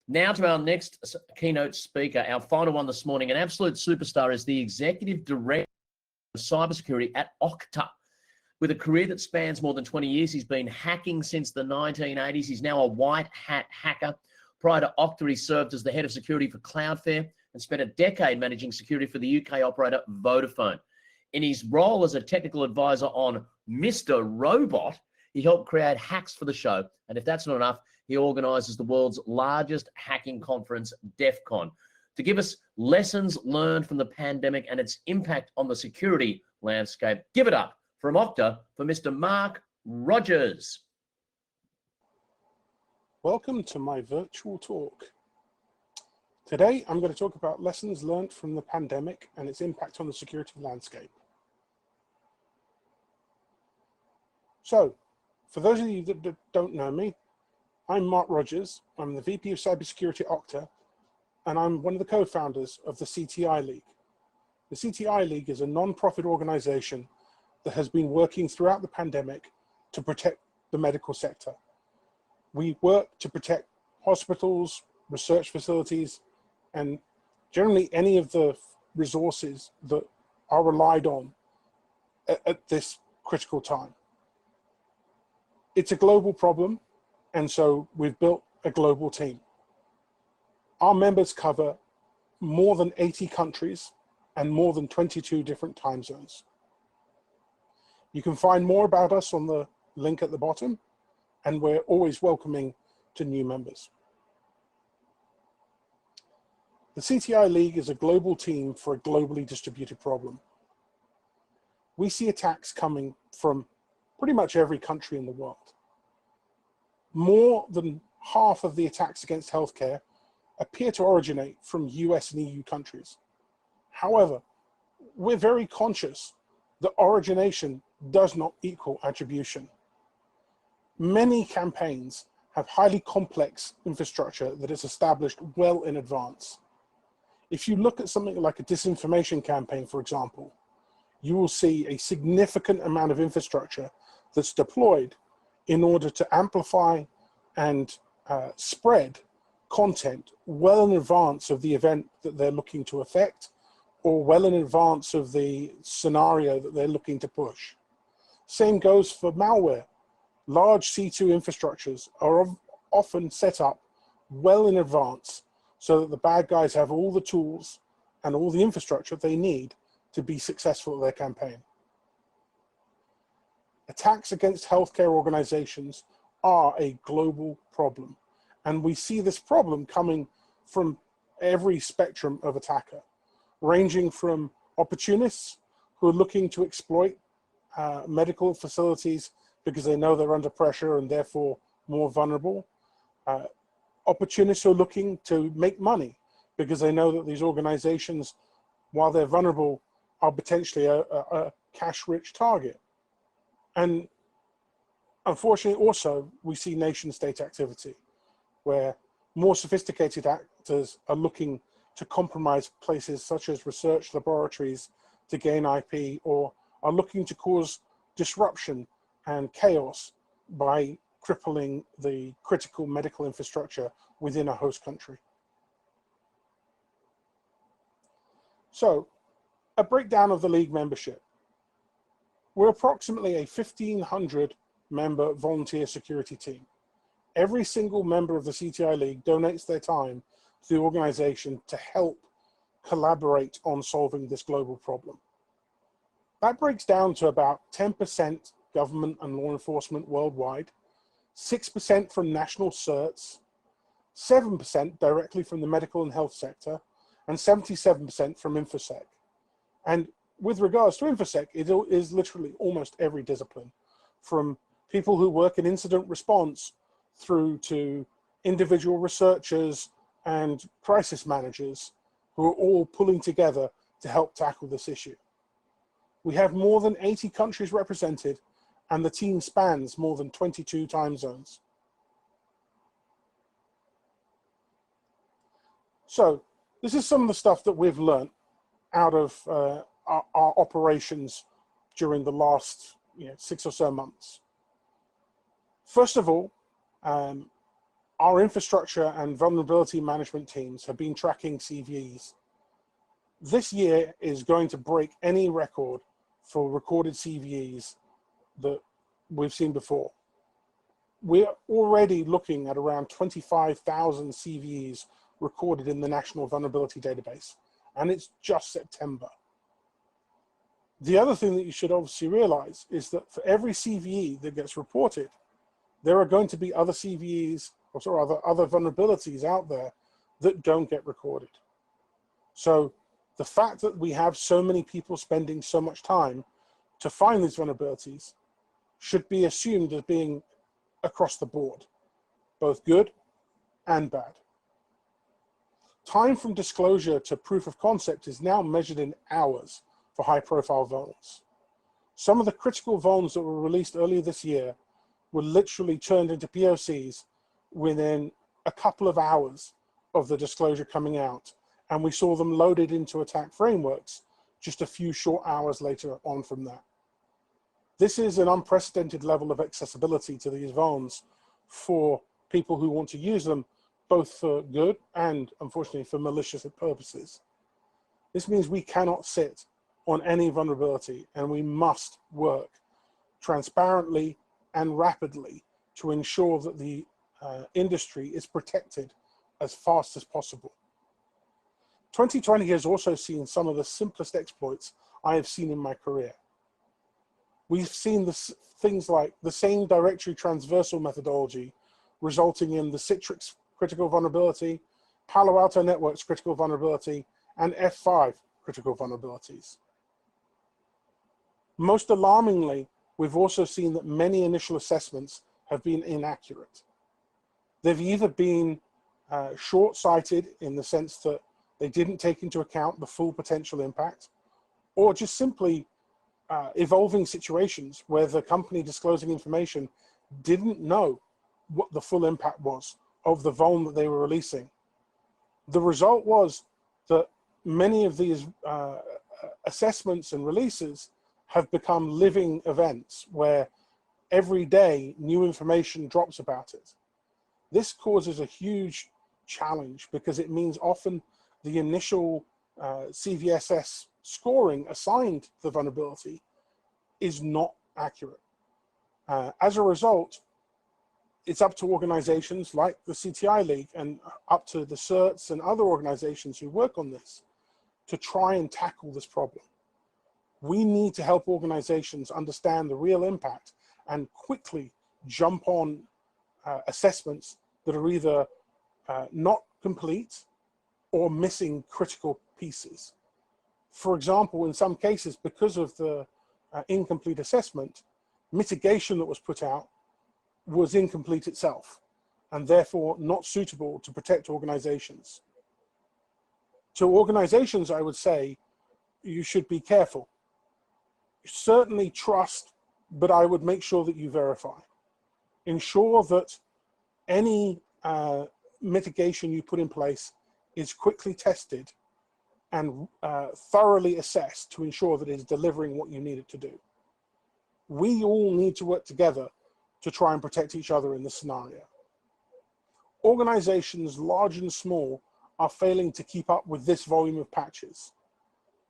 Now to our next keynote speaker, our final one this morning. An absolute superstar is the Executive Director of Cybersecurity at Okta. With a career that spans more than 20 years, he's been hacking since the 1980s. He's now a white hat hacker. Prior to Okta, he served as the head of security for Cloudflare and spent a decade managing security for the UK operator Vodafone. In his role as a technical advisor on Mr. Robot, he helped create hacks for the show. And if that's not enough, he organizes the world's largest hacking conference, DEF CON, to give us lessons learned from the pandemic and its impact on the security landscape. Give it up from Okta for Mr. Marc Rogers. Welcome to my virtual talk. Today, I'm going to talk about lessons learned from the pandemic and its impact on the security landscape. So, for those of you that don't know me, I'm Marc Rogers. I'm the VP of Cybersecurity at Okta, and I'm one of the co-founders of the CTI League. The CTI League is a non-profit organization that has been working throughout the pandemic to protect the medical sector. We work to protect hospitals, research facilities, and generally any of the resources that are relied on at this critical time. It's a global problem, and so we've built a global team. Our members cover more than 80 countries and more than 22 different time zones. You can find more about us on the link at the bottom, and we're always welcoming to new members. The CTI League is a global team for a globally distributed problem. We see attacks coming from pretty much every country in the world. More than half of the attacks against healthcare appear to originate from US and EU countries. However, we're very conscious that origination does not equal attribution. Many campaigns have highly complex infrastructure that is established well in advance. If you look at something like a disinformation campaign, for example, you will see a significant amount of infrastructure that's deployed in order to amplify and spread content well in advance of the event that they're looking to affect, or well in advance of the scenario that they're looking to push. Same goes for malware. Large C2 infrastructures are often set up well in advance so that the bad guys have all the tools and all the infrastructure they need to be successful at their campaign. Attacks against healthcare organizations are a global problem, and we see this problem coming from every spectrum of attacker, ranging from opportunists who are looking to exploit medical facilities because they know they're under pressure and therefore more vulnerable, opportunists who are looking to make money because they know that these organizations, while they're vulnerable, are potentially a cash-rich target. And unfortunately also, we see nation-state activity where more sophisticated actors are looking to compromise places such as research laboratories to gain IP, or are looking to cause disruption and chaos by crippling the critical medical infrastructure within a host country. So, a breakdown of the League membership. We're approximately a 1,500 member volunteer security team. Every single member of the CTI League donates their time to the organization to help collaborate on solving this global problem. That breaks down to about 10% government and law enforcement worldwide, 6% from national certs, 7% directly from the medical and health sector, and 77% from InfoSec. And with regards to InfoSec, it is literally almost every discipline, from people who work in incident response through to individual researchers and crisis managers who are all pulling together to help tackle this issue. We have more than 80 countries represented, and the team spans more than 22 time zones. So this is some of the stuff that we've learned out of our operations during the last 6 or so months. First of all, our infrastructure and vulnerability management teams have been tracking CVEs. This year is going to break any record for recorded CVEs that we've seen before. We're already looking at around 25,000 CVEs recorded in the National Vulnerability Database, and it's just September. The other thing that you should obviously realize is that for every CVE that gets reported, there are going to be other CVEs or other vulnerabilities out there that don't get recorded. So the fact that we have so many people spending so much time to find these vulnerabilities should be assumed as being across the board, both good and bad. Time from disclosure to proof of concept is now measured in hours for high-profile vulns. Some of the critical vulns that were released earlier this year were literally turned into POCs within a couple of hours of the disclosure coming out, and we saw them loaded into attack frameworks just a few short hours later on from that. This is an unprecedented level of accessibility to these vulns for people who want to use them, both for good and, unfortunately, for malicious purposes. This means we cannot sit on any vulnerability, and we must work transparently and rapidly to ensure that the industry is protected as fast as possible. 2020 has also seen some of the simplest exploits I have seen in my career. We've seen things like the same directory transversal methodology resulting in the Citrix critical vulnerability, Palo Alto Networks critical vulnerability, and F5 critical vulnerabilities. Most alarmingly, we've also seen that many initial assessments have been inaccurate. They've either been short-sighted in the sense that they didn't take into account the full potential impact, or just simply evolving situations where the company disclosing information didn't know what the full impact was of the vuln that they were releasing. The result was that many of these assessments and releases have become living events where every day new information drops about it. This causes a huge challenge because it means often the initial CVSS scoring assigned to the vulnerability is not accurate. As a result, it's up to organizations like the CTI League and up to the CERTs and other organizations who work on this to try and tackle this problem. We need to help organizations understand the real impact and quickly jump on assessments that are either not complete or missing critical pieces. For example, in some cases, because of the incomplete assessment, mitigation that was put out was incomplete itself and therefore not suitable to protect organizations. To organizations, I would say, you should be careful. Certainly trust, but I would make sure that you verify. Ensure that any mitigation you put in place is quickly tested and thoroughly assessed to ensure that it is delivering what you need it to do. We all need to work together to try and protect each other in this scenario. Organizations, large and small, are failing to keep up with this volume of patches.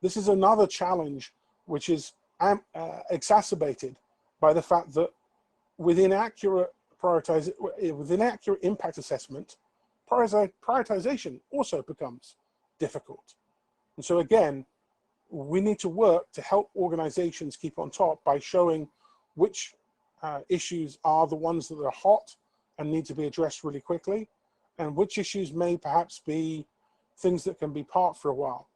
This is another challenge which is exacerbated by the fact that with inaccurate impact assessment, prioritization also becomes difficult. And so again, we need to work to help organizations keep on top by showing which issues are the ones that are hot and need to be addressed really quickly, and which issues may perhaps be things that can be parked for a while.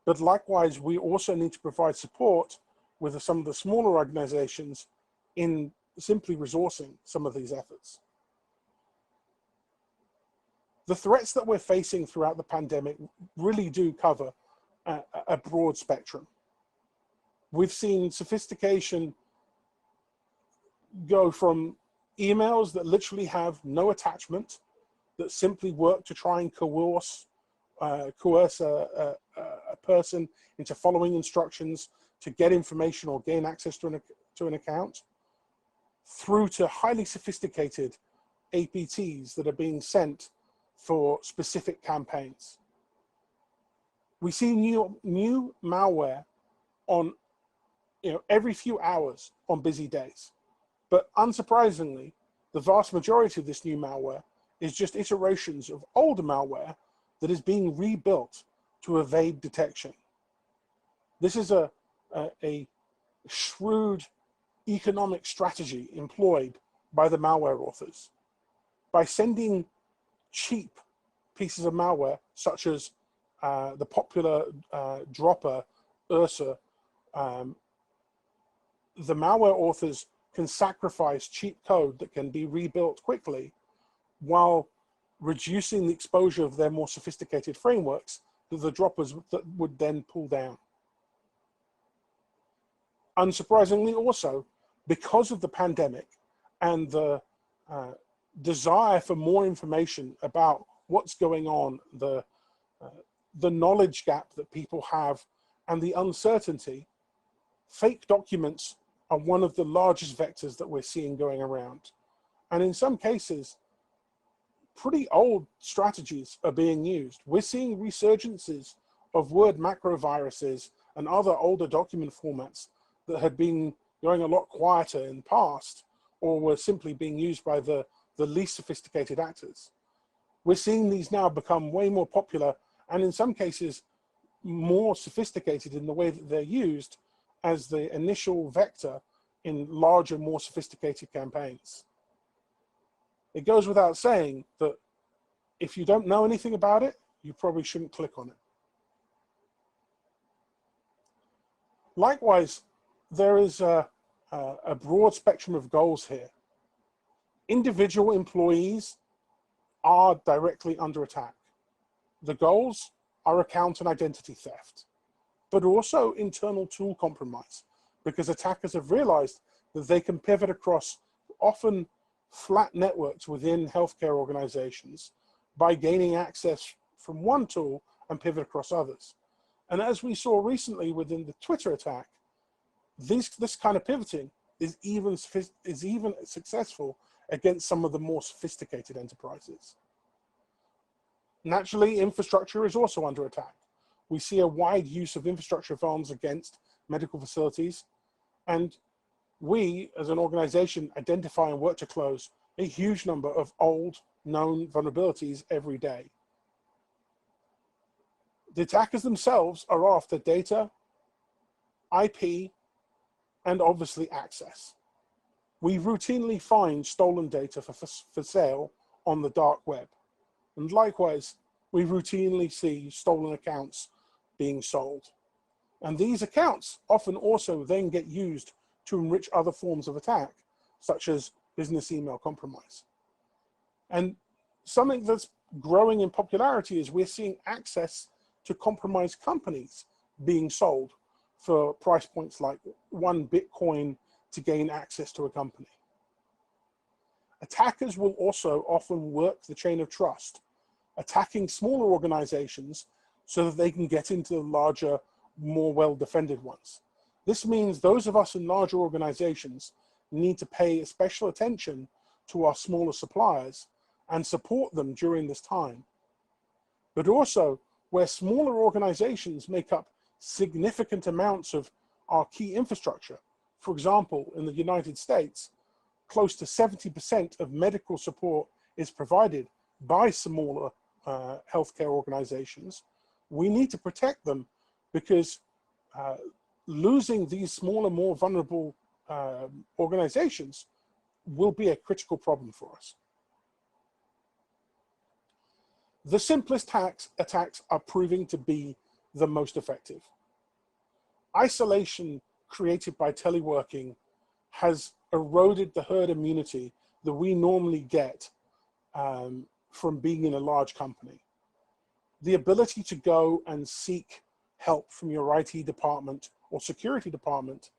But likewise, we also need to provide support with some of the smaller organizations in simply resourcing some of these efforts. The threats that we're facing throughout the pandemic really do cover a broad spectrum. We've seen sophistication go from emails that literally have no attachment, that simply work to try and coerce a person into following instructions to get information or gain access to an account, through to highly sophisticated APTs that are being sent for specific campaigns. We see new malware on every few hours on busy days. But unsurprisingly, the vast majority of this new malware is just iterations of older malware that is being rebuilt to evade detection. This is a shrewd economic strategy employed by the malware authors. By sending cheap pieces of malware, such as the popular dropper URSA, the malware authors can sacrifice cheap code that can be rebuilt quickly while reducing the exposure of their more sophisticated frameworks that the droppers that would then pull down. Unsurprisingly also, because of the pandemic and the desire for more information about what's going on, the knowledge gap that people have, and the uncertainty, fake documents are one of the largest vectors that we're seeing going around. And in some cases, pretty old strategies are being used. We're seeing resurgences of word macroviruses and other older document formats that had been going a lot quieter in the past, or were simply being used by the least sophisticated actors. We're seeing these now become way more popular, and in some cases more sophisticated in the way that they're used as the initial vector in larger, more sophisticated campaigns. It goes without saying that if you don't know anything about it, you probably shouldn't click on it. Likewise, there is a broad spectrum of goals here. Individual employees are directly under attack. The goals are account and identity theft, but also internal tool compromise, because attackers have realized that they can pivot across often flat networks within healthcare organizations by gaining access from one tool and pivot across others. And as we saw recently within the Twitter attack, this kind of pivoting is even successful against some of the more sophisticated enterprises. Naturally, infrastructure is also under attack. We see a wide use of infrastructure vulns against medical facilities, and we, as an organization, identify and work to close a huge number of old, known vulnerabilities every day. The attackers themselves are after data, IP, and obviously access. We routinely find stolen data for sale on the dark web. And likewise, we routinely see stolen accounts being sold. And these accounts often also then get used to enrich other forms of attack, such as business email compromise. And something that's growing in popularity is we're seeing access to compromised companies being sold for price points like 1 Bitcoin to gain access to a company. Attackers will also often work the chain of trust, attacking smaller organizations so that they can get into the larger, more well-defended ones. This means those of us in larger organizations need to pay special attention to our smaller suppliers and support them during this time. But also, where smaller organizations make up significant amounts of our key infrastructure, for example, in the United States, close to 70% of medical support is provided by smaller healthcare organizations. We need to protect them, because losing these smaller, more vulnerable organizations will be a critical problem for us. The simplest attacks are proving to be the most effective. Isolation created by teleworking has eroded the herd immunity that we normally get from being in a large company. The ability to go and seek help from your IT department or security department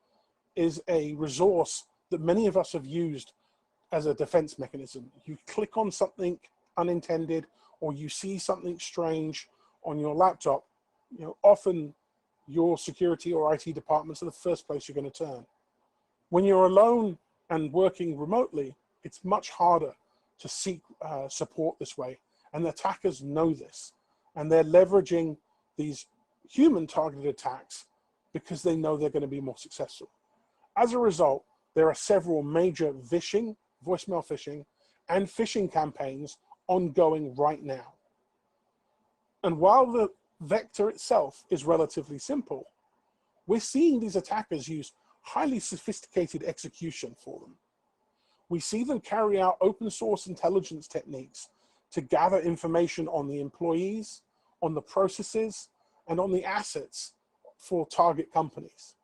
is a resource that many of us have used as a defense mechanism. You click on something unintended, or you see something strange on your laptop, often your security or IT departments are the first place you're going to turn. When you're alone and working remotely, it's much harder to seek support this way. And the attackers know this. And they're leveraging these human targeted attacks because they know they're going to be more successful. As a result, there are several major phishing, voicemail phishing, and phishing campaigns ongoing right now. And while the vector itself is relatively simple, we're seeing these attackers use highly sophisticated execution for them. We see them carry out open source intelligence techniques to gather information on the employees, on the processes, and on the assets for target companies.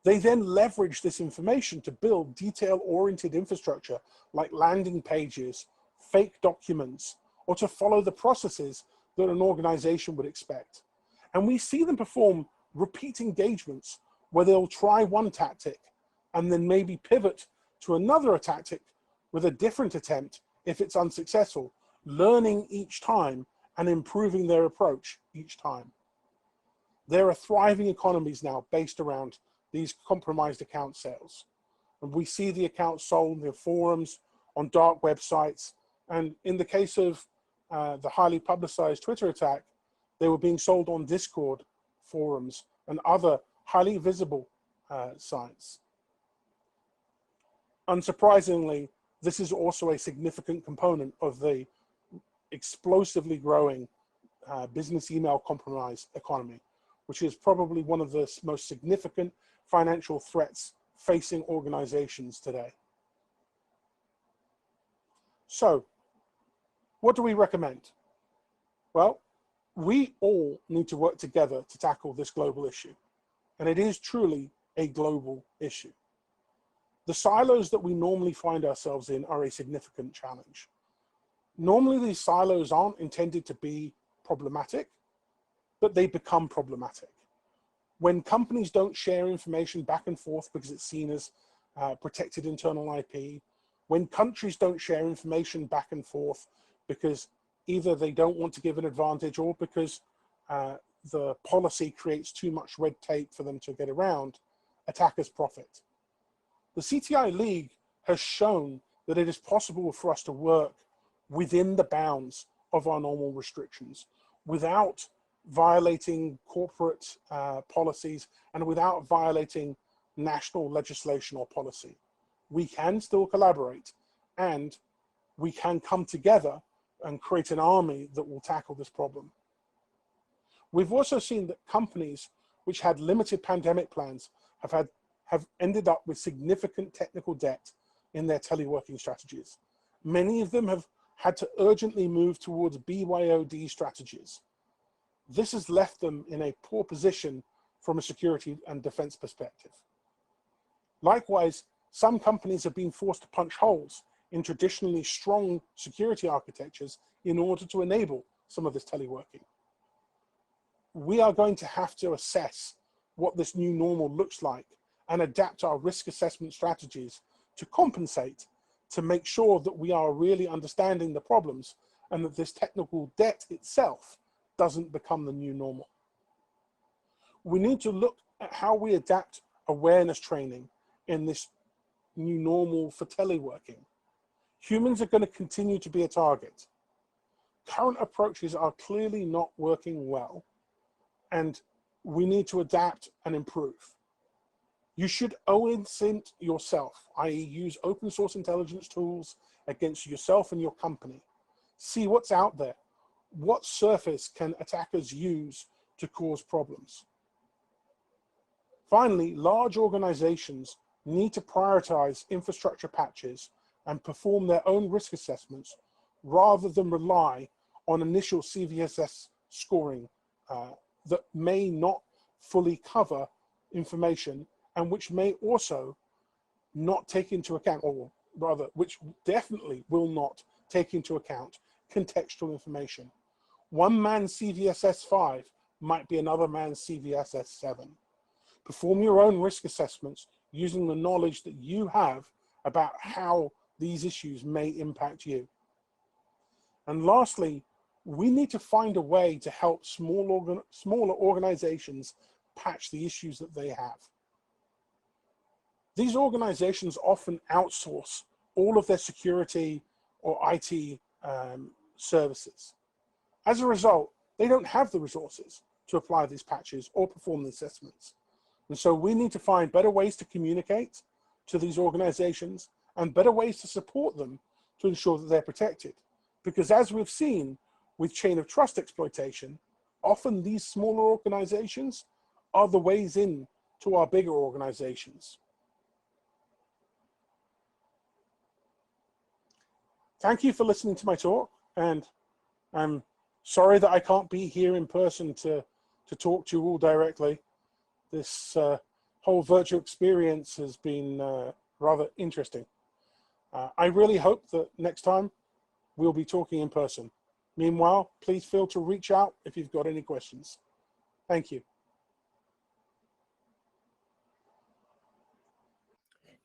They then leverage this information to build detail-oriented infrastructure like landing pages, fake documents, or to follow the processes that an organization would expect. And we see them perform repeat engagements where they'll try one tactic and then maybe pivot to another tactic with a different attempt if it's unsuccessful, learning each time and improving their approach each time. There are thriving economies now based around these compromised account sales. And we see the accounts sold in the forums, on dark websites, and in the case of the highly publicized Twitter attack, they were being sold on Discord forums and other highly visible sites. Unsurprisingly, this is also a significant component of the explosively growing business email compromise economy, which is probably one of the most significant financial threats facing organizations today. So, what do we recommend? Well, we all need to work together to tackle this global issue, and it is truly a global issue. The silos that we normally find ourselves in are a significant challenge. Normally, these silos aren't intended to be problematic, but they become problematic. When companies don't share information back and forth because it's seen as protected internal IP, when countries don't share information back and forth because either they don't want to give an advantage or because the policy creates too much red tape for them to get around, attackers profit. The CTI League has shown that it is possible for us to work within the bounds of our normal restrictions without violating corporate policies and without violating national legislation or policy. We can still collaborate and we can come together and create an army that will tackle this problem. We've also seen that companies which had limited pandemic plans have ended up with significant technical debt in their teleworking strategies. Many of them have had to urgently move towards BYOD strategies. This has left them in a poor position from a security and defense perspective. Likewise, some companies have been forced to punch holes in traditionally strong security architectures in order to enable some of this teleworking. We are going to have to assess what this new normal looks like and adapt our risk assessment strategies to compensate, to make sure that we are really understanding the problems and that this technical debt itself doesn't become the new normal. We need to look at how we adapt awareness training in this new normal for teleworking. Humans are going to continue to be a target. Current approaches are clearly not working well, and we need to adapt and improve. You should OSINT yourself, i.e. use open source intelligence tools against yourself and your company. See what's out there. What surface can attackers use to cause problems? Finally, large organizations need to prioritize infrastructure patches and perform their own risk assessments rather than rely on initial CVSS scoring that may not fully cover information and which may also not take into account, or rather, which definitely will not take into account contextual information. One man's CVSS 5 might be another man's CVSS 7. Perform your own risk assessments using the knowledge that you have about how these issues may impact you. And lastly, we need to find a way to help smaller organizations patch the issues that they have. These organizations often outsource all of their security or IT services. As a result, they don't have the resources to apply these patches or perform the assessments. And so we need to find better ways to communicate to these organizations and better ways to support them to ensure that they're protected. Because as we've seen with chain of trust exploitation, often these smaller organizations are the ways in to our bigger organizations. Thank you for listening to my talk, and I'm sorry that I can't be here in person to talk to you all directly. This whole virtual experience has been rather interesting. I really hope that next time we'll be talking in person. Meanwhile, please feel to reach out if you've got any questions. Thank you.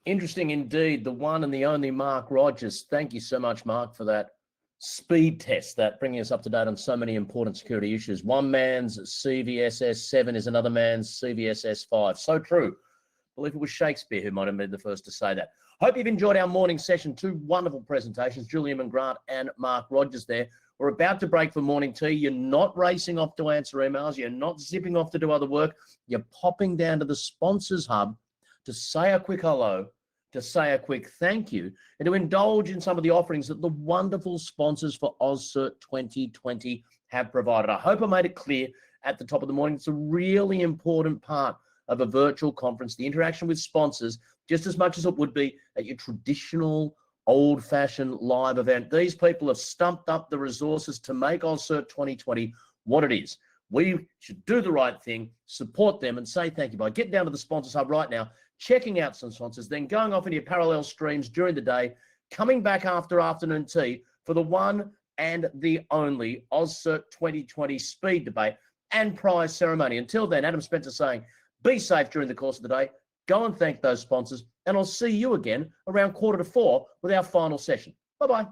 Interesting indeed. The one and the only Marc Rogers. Thank you so much, Marc, for that speed test, that bringing us up to date on so many important security issues. One man's CVSS 7 is another man's CVSS 5. So true. I believe it was Shakespeare who might have been the first to say that. Hope you've enjoyed our morning session. Two wonderful presentations, Julian Grant and Marc Rogers there. We're about to break for morning tea. You're not racing off to answer emails. You're not zipping off to do other work. You're popping down to the Sponsors Hub to say a quick hello, to say a quick thank you, and to indulge in some of the offerings that the wonderful sponsors for AusCERT 2020 have provided. I hope I made it clear at the top of the morning. It's a really important part of a virtual conference, the interaction with sponsors, just as much as it would be at your traditional old-fashioned live event. These people have stumped up the resources to make AusCERT 2020 what it is. We should do the right thing, support them, and say thank you by getting down to the Sponsors Hub right now, checking out some sponsors, then going off into your parallel streams during the day, coming back after afternoon tea for the one and the only AusCERT 2020 speed debate and prize ceremony. Until then, Adam Spencer saying, be safe during the course of the day, go and thank those sponsors, and I'll see you again around 3:45 with our final session. Bye-bye.